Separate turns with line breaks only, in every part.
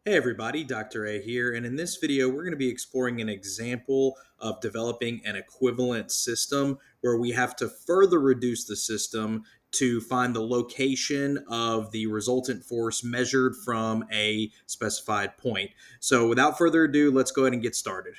Hey everybody, Dr. A here, and in this video we're going to be exploring an example of developing an equivalent system where we have to further reduce the system to find the location of the resultant force measured from a specified point. So without further ado, let's go ahead and get started.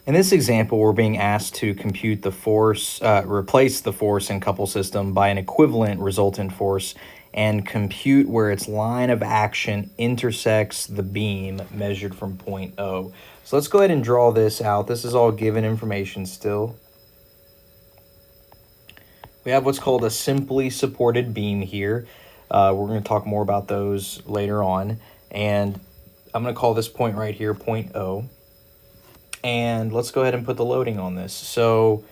In this example, we're being asked to compute the force, replace the force in couple system by an equivalent resultant force and compute where its line of action intersects the beam measured from point O. So let's go ahead and draw this out. This is all given information still. We have what's called a simply supported beam here. We're going to talk more about those later on. And I'm going to call this point right here point O. And let's go ahead and put the loading on this. So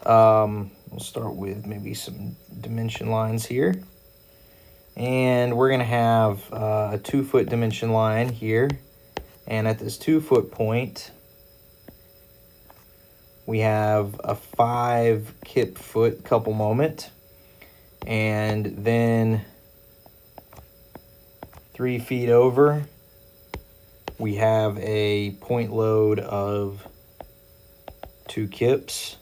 we'll start with maybe some dimension lines here. And we're going to have a 2-foot dimension line here. And at this 2-foot point, we have a 5 kip foot couple moment. And then 3 feet over, we have a point load of 2 kips.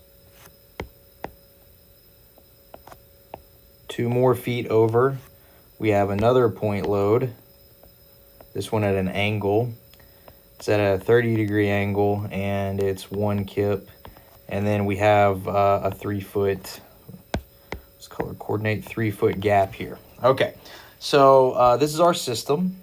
2 more feet over, we have another point load. This one at an angle. It's at a 30-degree angle, and it's 1 kip. And then we have a 3-foot, let's color coordinate, 3-foot gap here. Okay, so this is our system.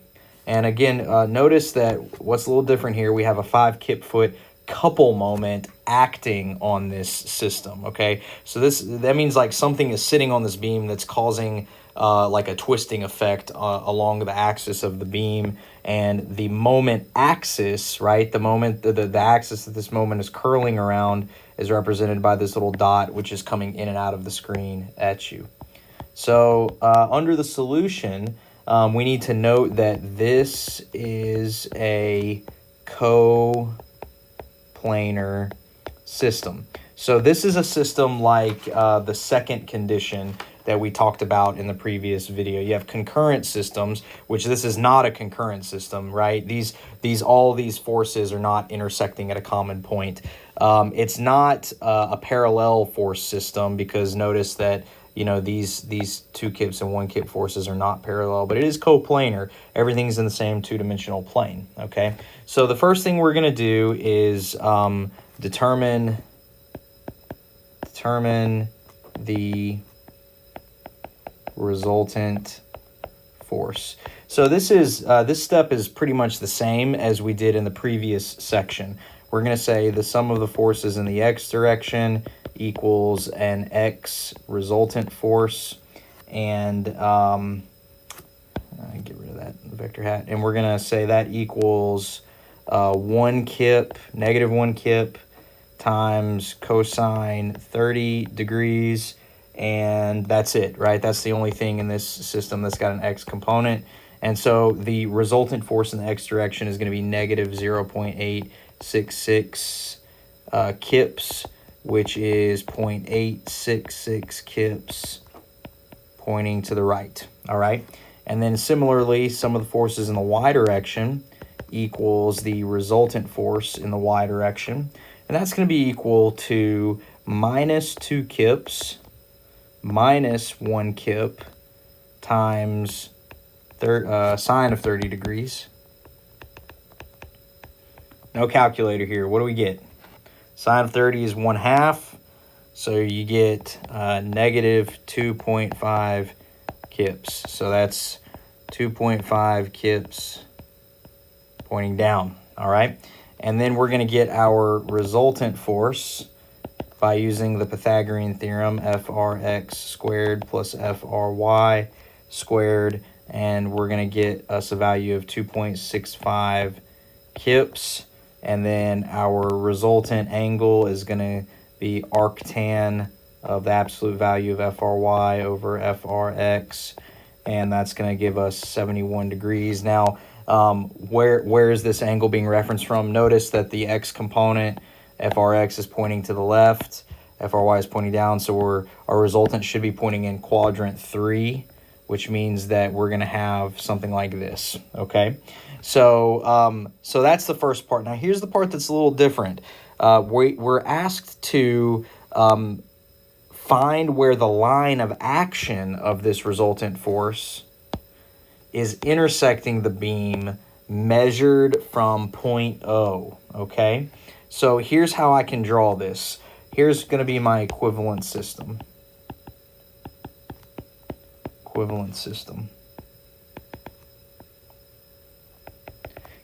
And again, notice that what's a little different here, we have a 5 kip foot couple moment acting on this system, okay? So that means like something is sitting on this beam that's causing like a twisting effect along the axis of the beam, and the moment axis, right? The axis that this moment is curling around is represented by this little dot, which is coming in and out of the screen at you. So under the solution, we need to note that this is a coplanar system. So this is a system like the second condition that we talked about in the previous video. You have concurrent systems, which this is not a concurrent system, right? All these forces are not intersecting at a common point. It's not a parallel force system, because notice that these 2 kips and 1 kip forces are not parallel, but it is coplanar. Everything's in the same 2-dimensional plane. Okay, so the first thing we're going to do is determine the resultant force. So this step is pretty much the same as we did in the previous section. We're going to say the sum of the forces in the x direction equals an x resultant force, and get rid of that vector hat, and we're going to say that equals 1 kip, negative 1 kip, times cosine 30 degrees, and that's it, right? That's the only thing in this system that's got an x component. And so the resultant force in the x direction is going to be negative 0.866 kips, which is 0.866 kips pointing to the right. All right. And then similarly, sum of the forces in the y direction equals the resultant force in the y direction. And that's going to be equal to minus 2 kips minus 1 kip times sine of 30 degrees. No calculator here. What do we get? Sine of 30 is 1/2. So you get negative 2.5 kips. So that's 2.5 kips pointing down. All right. And then we're going to get our resultant force by using the Pythagorean theorem, frx squared plus fry squared. And we're going to get us a value of 2.65 kips. And then our resultant angle is going to be arctan of the absolute value of fry over frx. And that's going to give us 71 degrees. Now, where is this angle being referenced from? Notice that the x component, frx, is pointing to the left, fry is pointing down, so our resultant should be pointing in quadrant 3, which means that we're going to have something like this, okay? So, so that's the first part. Now, here's the part that's a little different. We're asked to find where the line of action of this resultant force is intersecting the beam measured from point O, okay? So here's how I can draw this. Here's going to be my equivalent system. Equivalent system.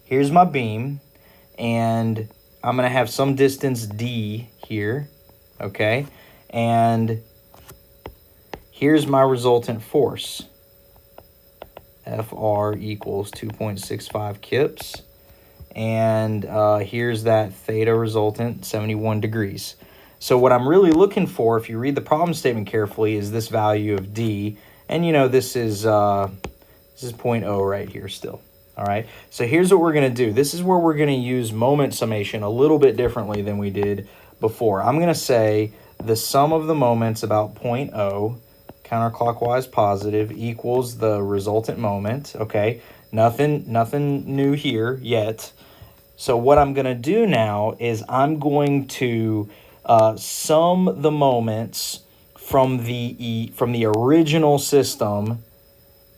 Here's my beam, and I'm going to have some distance D here, okay? And here's my resultant force. Fr equals 2.65 kips. And here's that theta resultant, 71 degrees. So what I'm really looking for, if you read the problem statement carefully, is this value of D. And you know, this is 0.0 right here still. All right, so here's what we're going to do. This is where we're going to use moment summation a little bit differently than we did before. I'm going to say the sum of the moments about 0.0, counterclockwise positive, equals the resultant moment. Okay, nothing new here yet. So what I'm going to do now is I'm going to sum the moments from the original system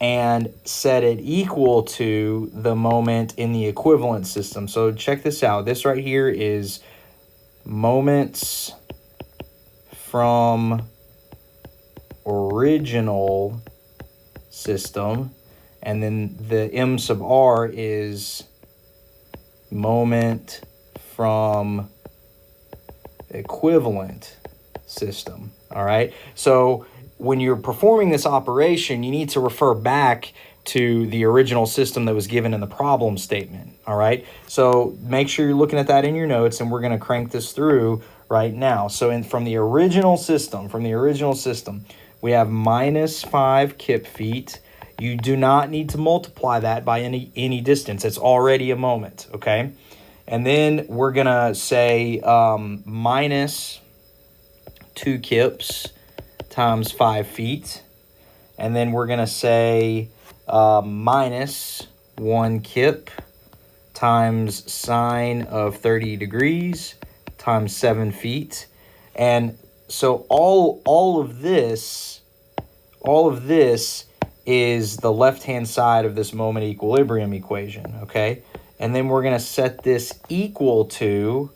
and set it equal to the moment in the equivalent system. So check this out. This right here is moments from original system, and then the M sub R is moment from equivalent system. All right, so when you're performing this operation, you need to refer back to the original system that was given in the problem statement. All right, so make sure you're looking at that in your notes, and we're going to crank this through right now. So from the original system, we have minus 5 kip feet. You do not need to multiply that by any distance. It's already a moment, okay? And then we're going to say minus 2 kips times 5 feet. And then we're going to say minus 1 kip times sine of 30 degrees times 7 feet. And so all of this is the left-hand side of this moment equilibrium equation, okay? And then we're going to set this equal to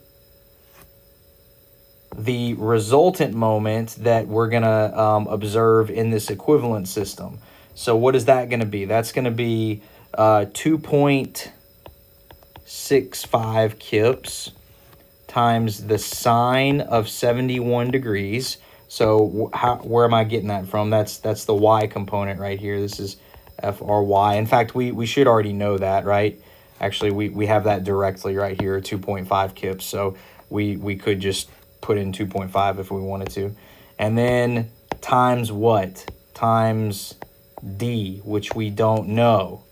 the resultant moment that we're going to observe in this equivalent system. So what is that going to be? That's going to be 2.65 kips times the sine of 71 degrees. So where am I getting that from? That's the y component right here. This is FRY. In fact, we should already know that, right? Actually, we have that directly right here, 2.5 kips. So we could just put in 2.5 if we wanted to. And then times what? Times D, which we don't know,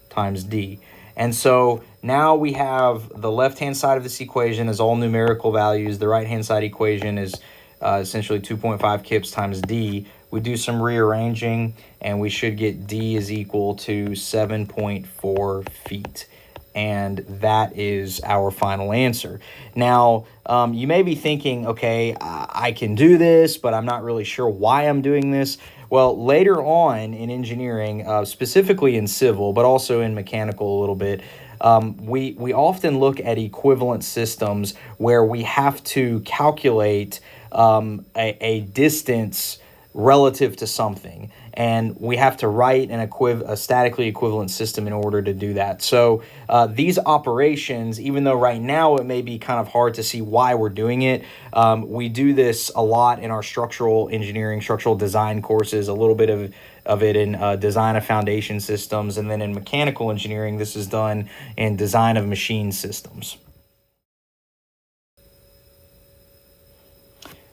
times D. And so now we have the left-hand side of this equation is all numerical values. The right-hand side equation is essentially 2.5 kips times D. We do some rearranging, and we should get D is equal to 7.4 feet. And that is our final answer. Now, you may be thinking, okay, I can do this, but I'm not really sure why I'm doing this. Well, later on in engineering, specifically in civil, but also in mechanical a little bit, we often look at equivalent systems where we have to calculate a distance relative to something, and we have to write a statically equivalent system in order to do that. So these operations, even though right now it may be kind of hard to see why we're doing it, we do this a lot in our structural engineering, structural design courses, a little bit of it in design of foundation systems, and then in mechanical engineering, this is done in design of machine systems.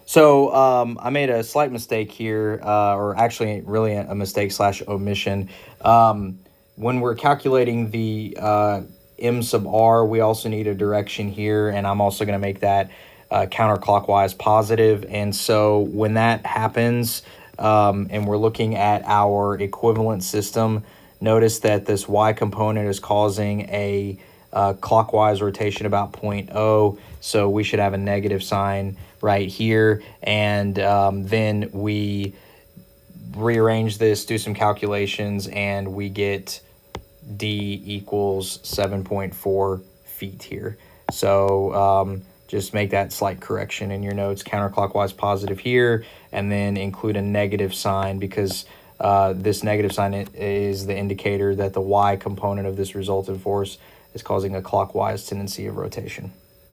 So I made a slight mistake here, or actually really a mistake / omission. When we're calculating the M sub R, we also need a direction here, and I'm also going to make that counterclockwise positive. And so when that happens, and we're looking at our equivalent system. Notice that this y component is causing a clockwise rotation about 0.0, so we should have a negative sign right here. And then we rearrange this, do some calculations, and we get D equals 7.4 feet here. So just make that slight correction in your notes, counterclockwise positive here, and then include a negative sign, because this negative sign is the indicator that the y component of this resultant force is causing a clockwise tendency of rotation.